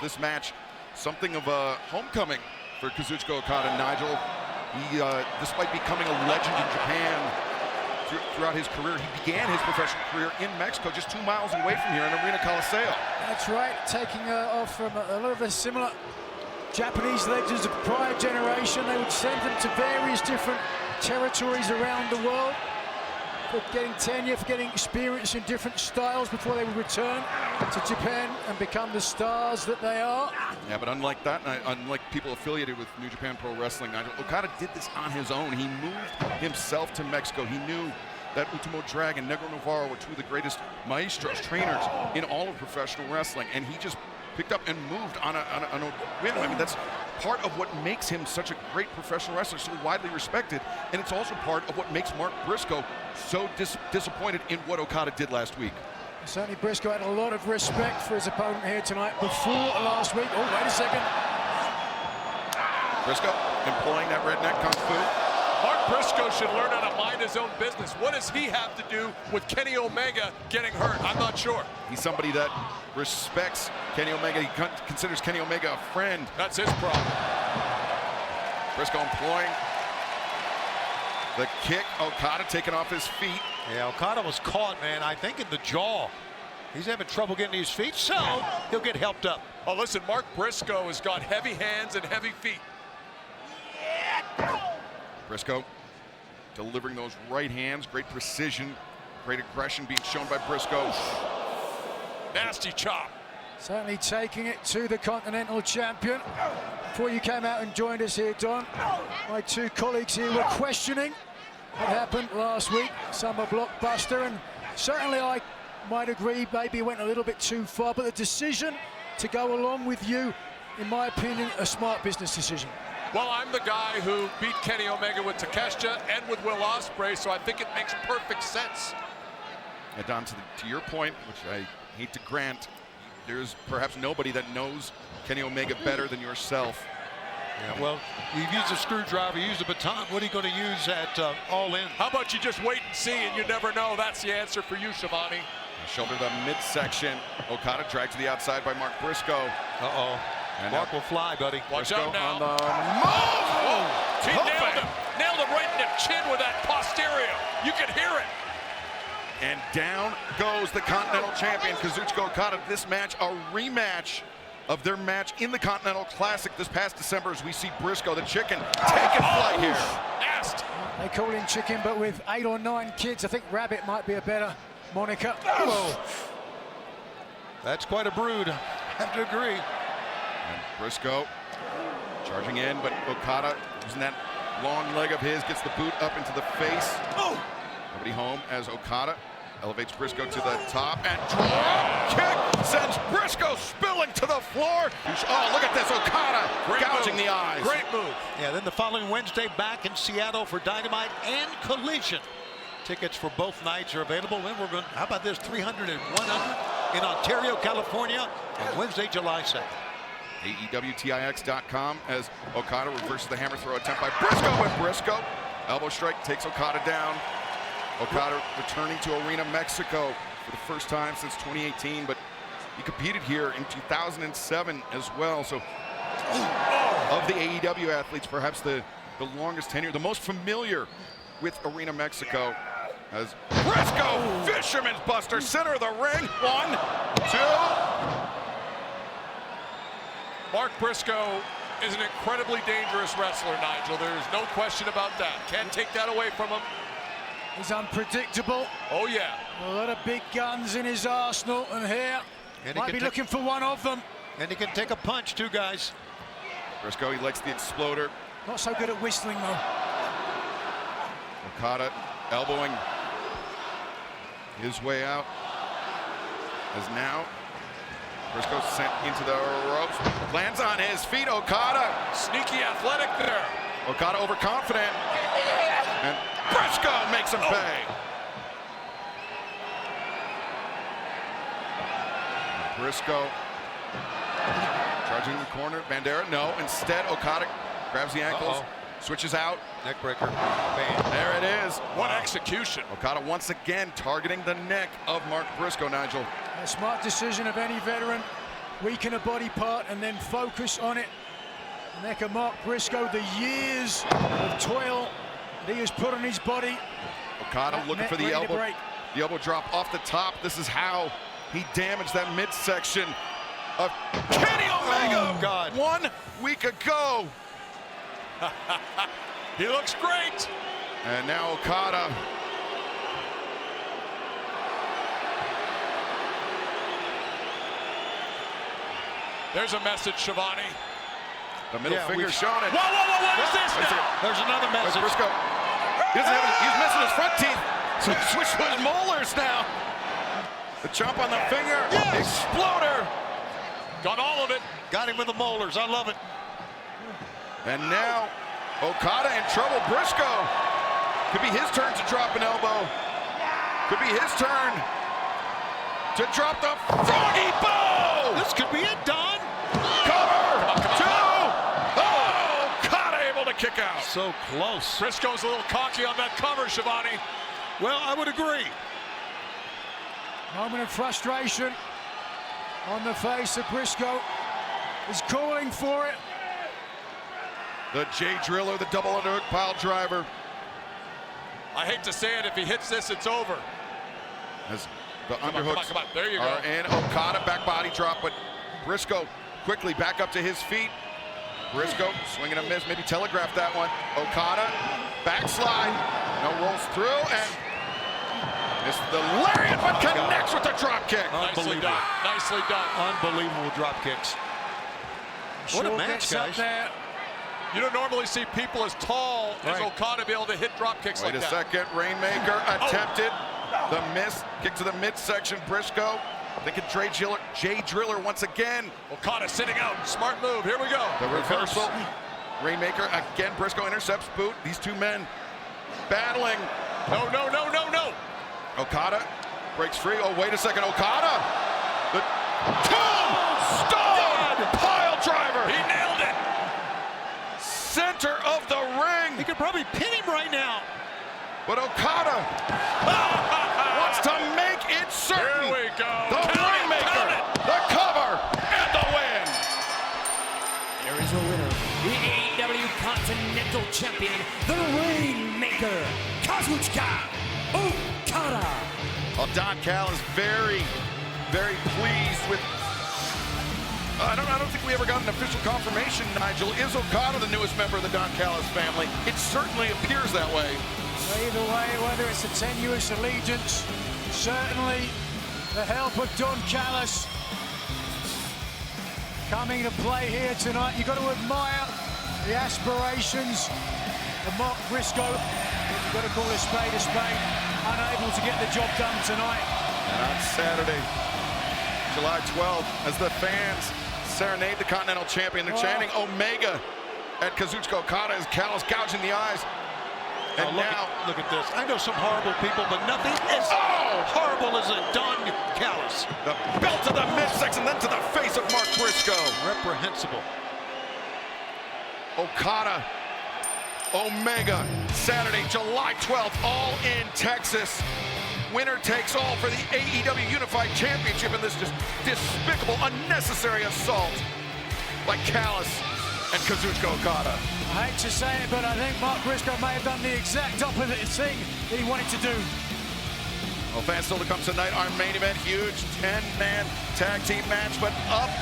makes this match something of a homecoming for Kazuchika Okada. Nigel, he, despite becoming a legend in Japan throughout his career, he began his professional career in Mexico, just 2 miles away from here in Arena Coliseo. That's right, taking off from a lot of the similar Japanese legends of prior generation. They would send them to various different territories around the world for getting tenure, for getting experience in different styles before they would return to Japan and become the stars that they are. Yeah, but unlike that, unlike people affiliated with New Japan Pro Wrestling, Nigel, Okada did this on his own. He moved himself to Mexico. He knew that Ultimo Dragon, Negro Navarro were two of the greatest maestros, trainers in all of professional wrestling, and he just picked up and moved on a whim. I mean, that's part of what makes him such a great professional wrestler, so widely respected, and it's also part of what makes Mark Briscoe so disappointed in what Okada did last week. Certainly Briscoe had a lot of respect for his opponent here tonight before last week. Oh, wait a second. Briscoe employing that redneck kung fu. Mark Briscoe should learn how to mind his own business. What does he have to do with Kenny Omega getting hurt? I'm not sure. He's somebody that respects Kenny Omega. He considers Kenny Omega a friend. That's his problem. Briscoe employing the kick. Okada taking off his feet. Yeah, Okada was caught, man, I think in the jaw. He's having trouble getting to his feet, so he'll get helped up. Oh, listen, Mark Briscoe has got heavy hands and heavy feet. Briscoe delivering those right hands, great precision, great aggression being shown by Briscoe. Nasty chop. Certainly taking it to the Continental Champion. Before you came out and joined us here, Don, my two colleagues here were questioning what happened last week, Summer Blockbuster, and certainly I might agree maybe it went a little bit too far, but the decision to go along with you, in my opinion, a smart business decision. Well, I'm the guy who beat Kenny Omega with Takeshita and with Will Ospreay, so I think it makes perfect sense. And Don, to your point, which I hate to grant, there's perhaps nobody that knows Kenny Omega better than yourself. Yeah, well, you've used a screwdriver, you used a baton. What are you going to use at All In? How about you just wait and see, and you never know. That's the answer for you, Shivani. Shoulder the midsection. Okada dragged to the outside by Mark Briscoe. Uh-oh. And Mark will fly, buddy. Watch Briscoe out now. on the move. Whoa. He nailed him right in the chin with that posterior. You can hear it. And down goes the Continental Champion, Kazuchika Okada. This match, a rematch of their match in the Continental Classic this past December, as we see Briscoe, the chicken, taking flight here. Asked. They call him Chicken, but with 8 or 9 kids, I think Rabbit might be a better moniker. Oh. That's quite a brood. I have to agree. And Briscoe charging in, but Okada using that long leg of his, gets the boot up into the face. Oh! Nobody home as Okada elevates Briscoe to the top, and drop kick sends Briscoe spilling to the floor. Oh, look at this, Okada gouging the eyes. Great move. Yeah, then the following Wednesday back in Seattle for Dynamite and Collision. Tickets for both nights are available. Then we're going, how about this, 300 and 100 in Ontario, California on Wednesday, July 2nd. AEWTIX.com as Okada reverses the hammer throw attempt by Briscoe, and Briscoe elbow strike takes Okada down. Okada returning to Arena Mexico for the first time since 2018, but he competed here in 2007 as well. So of the AEW athletes, perhaps the longest tenure, the most familiar with Arena Mexico, as Briscoe, Fisherman's Buster, center of the ring. 1, 2. Mark Briscoe is an incredibly dangerous wrestler, Nigel. There's no question about that. Can't take that away from him. He's unpredictable. Oh, yeah. A lot of big guns in his arsenal, and here might be looking for one of them. And he can take a punch, too, guys. Briscoe, he likes the exploder. Not so good at whistling, though. Okada elbowing his way out. As now Briscoe sent into the ropes, lands on his feet. Okada, sneaky athletic there. Okada overconfident, and Briscoe makes him pay. Briscoe charging the corner. Bandera, no. Instead, Okada grabs the ankles, switches out. Neckbreaker. Bam. There it is. What execution. Okada once again targeting the neck of Mark Briscoe, Nigel. A smart decision of any veteran weaken a body part and then focus on it. And there can Mark Briscoe, the years of toil that he has put on his body. Okada looking for the elbow drop off the top. This is how he damaged that midsection of Kenny Omega. Oh, God. 1 week ago. He looks great. And now Okada. There's a message, Shivani. The middle finger showing it. Whoa, what is this now? There's another Where's message. Briscoe? He's missing his front teeth. So he switched to his molars now. The chomp on the finger. Yes. Exploder. Got all of it. Got him with the molars. I love it. And now Okada in trouble. Briscoe. Could be his turn to drop an elbow. Could be his turn to drop the froggy bow. This could be it, Don. Cover. Two. Oh, Okada able to kick out. So close. Briscoe's a little cocky on that cover, Shivani. Well, I would agree. Moment of frustration on the face of Briscoe. He's calling for it. The J Driller, the double underhook pile driver. I hate to say it, if he hits this, it's over. As the Come underhooks on. There you go. are in. Okada back body drop, but Briscoe quickly back up to his feet. Briscoe swinging a miss, maybe telegraphed that one. Okada backslide, no rolls through, and it's the lariat, but connects with the drop kick. Nicely done. Nicely done. Unbelievable drop kicks. What a Shaw match, gets up guys. there. You don't normally see people as tall as Okada be able to hit drop kicks Wait like a that. second, Rainmaker attempted the miss, kick to the midsection. Briscoe thinking J Driller once again. Okada sitting out. Smart move. Here we go. The reversal. Rainmaker again. Briscoe intercepts boot. These two men battling. No. Okada breaks free. Oh, wait a second. Okada. The tombstone pile driver. He nailed it. Center of the ring. You could probably pin him right now. But Okada wants to make it certain. Here we go. The Rainmaker. The cover. And the win. There is a winner, the AEW Continental Champion, the Rainmaker, Kazuchika Okada. Well, Don Cal is very, very pleased with. I don't think we ever got an official confirmation, Nigel. Is Okada the newest member of the Don Callis family? It certainly appears that way. Either way, whether it's a tenuous allegiance, certainly the help of Don Callis coming to play here tonight. You've got to admire the aspirations of Mark Briscoe. You've got to call a spade, unable to get the job done tonight. And on Saturday, July 12th, as the fans serenade the Continental Champion, they're chanting Omega at Kazuchika Okada as Callis gouging the eyes. And Look at this. I know some horrible people, but nothing as horrible as a Don Callis. The belt to the midsection, then to the face of Mark Briscoe. Reprehensible. Okada, Omega, Saturday, July 12th, all in Texas. Winner takes all for the AEW Unified Championship in this just despicable, unnecessary assault by Callis and Kazuchika Okada. I hate to say it, but I think Mark Briscoe may have done the exact opposite thing that he wanted to do. Well, fans, still to come tonight, our main event, huge 10-man tag team match, but up